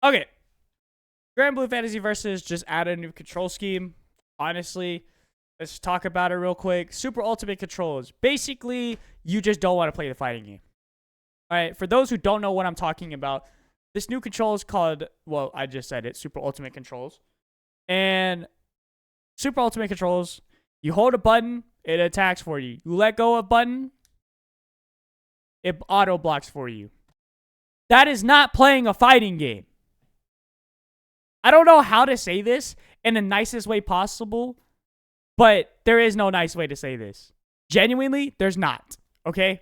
Okay. Granblue Fantasy Versus just added a new control scheme. Honestly, let's talk about it real quick. Super Ultimate Controls. Basically, you just don't want to play the fighting game. All right. For those who don't know what I'm talking about, this new control is called, well, I just said it, Super Ultimate Controls. And Super Ultimate Controls, you hold a button, it attacks for you. You let go of a button, it auto blocks for you. That is not playing a fighting game. I don't know how to say this in the nicest way possible, but there is no nice way to say this. Genuinely, there's not. Okay?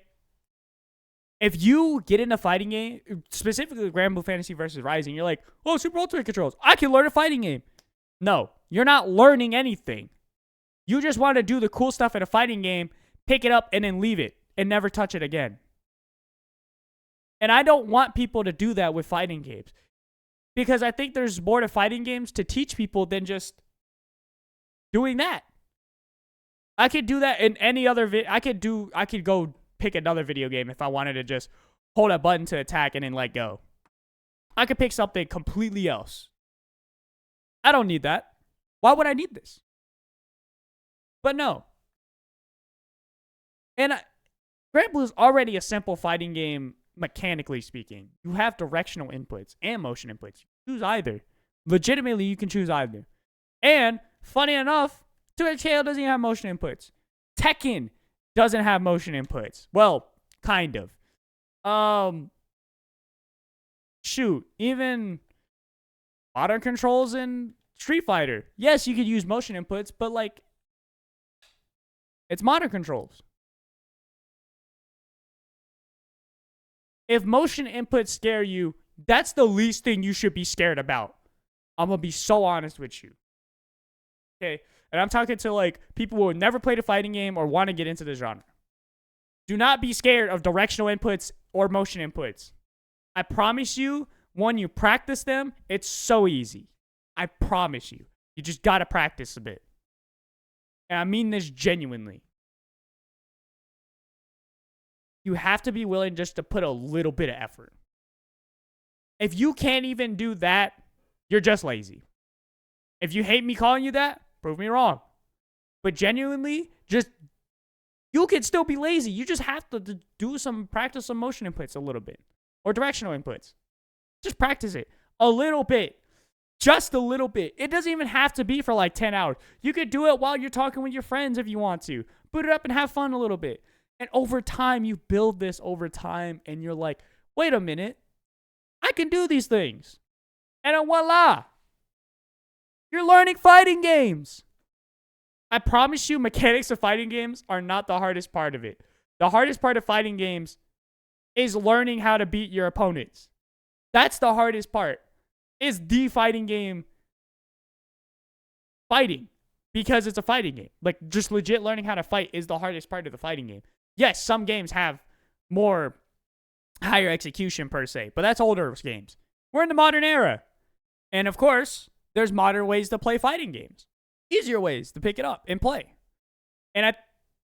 If you get in a fighting game, specifically Granblue Fantasy Versus Rising, you're like, oh, Super Ultimate Controls, I can learn a fighting game. No, you're not learning anything. You just want to do the cool stuff in a fighting game, pick it up, and then leave it, and never touch it again. And I don't want people to do that with fighting games. Because I think there's more to fighting games to teach people than just doing that. I could do that in any other I could go pick another video game if I wanted to just hold a button to attack and then let go. I could pick something completely else. I don't need that. Why would I need this? But no. And Granblue is already a simple fighting game, mechanically speaking. You have directional inputs and motion inputs. You choose either. Legitimately, you can choose either. And, funny enough, Twitch Tail doesn't even have motion inputs. Tekken doesn't have motion inputs. Well, kind of. Shoot, even modern controls in Street Fighter. Yes, you could use motion inputs, but like, it's modern controls. If motion inputs scare you, that's the least thing you should be scared about. I'm going to be so honest with you. Okay? And I'm talking to like people who have never played a fighting game or want to get into the genre. Do not be scared of directional inputs or motion inputs. I promise you, when you practice them, it's so easy. I promise you. You just got to practice a bit. And I mean this genuinely. You have to be willing just to put a little bit of effort. If you can't even do that, you're just lazy. If you hate me calling you that, prove me wrong. But genuinely, just, you can still be lazy. You just have to practice some motion inputs a little bit. Or directional inputs. Just practice it a little bit. Just a little bit. It doesn't even have to be for like 10 hours. You could do it while you're talking with your friends if you want to. Boot it up and have fun a little bit. And over time, you build this over time, and you're like, wait a minute. I can do these things. And then voila. You're learning fighting games. I promise you, mechanics of fighting games are not the hardest part of it. The hardest part of fighting games is learning how to beat your opponents. That's the hardest part. Is the fighting game fighting. Because it's a fighting game. Like, just legit learning how to fight is the hardest part of the fighting game. Yes, some games have more higher execution per se, but that's older games. We're in the modern era. And of course, there's modern ways to play fighting games. Easier ways to pick it up and play. And I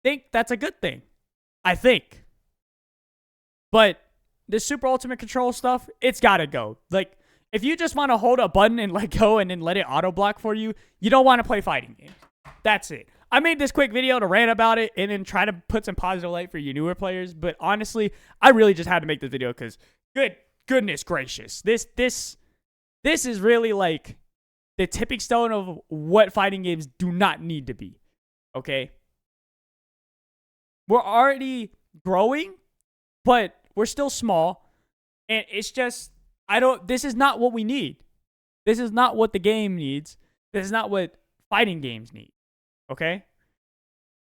think that's a good thing. I think. But this Super Ultimate Control stuff, it's got to go. Like, if you just want to hold a button and let go and then let it auto block for you, you don't want to play fighting games. That's it. I made this quick video to rant about it and then try to put some positive light for you newer players. But honestly, I really just had to make this video because goodness gracious. This is really like the tipping stone of what fighting games do not need to be. Okay? We're already growing, but we're still small. And it's just, this is not what we need. This is not what the game needs. This is not what fighting games need. Okay?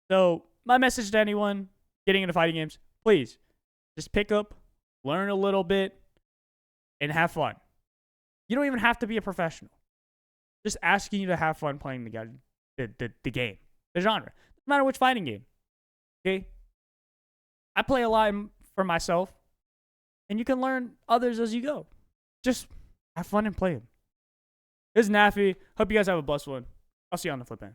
So, my message to anyone getting into fighting games, please, just pick up, learn a little bit, and have fun. You don't even have to be a professional. Just asking you to have fun playing the game, the genre. No matter which fighting game. Okay? I play a lot for myself, and you can learn others as you go. Just have fun and play them. This is Naffy. Hope you guys have a blessed one. I'll see you on the flip end.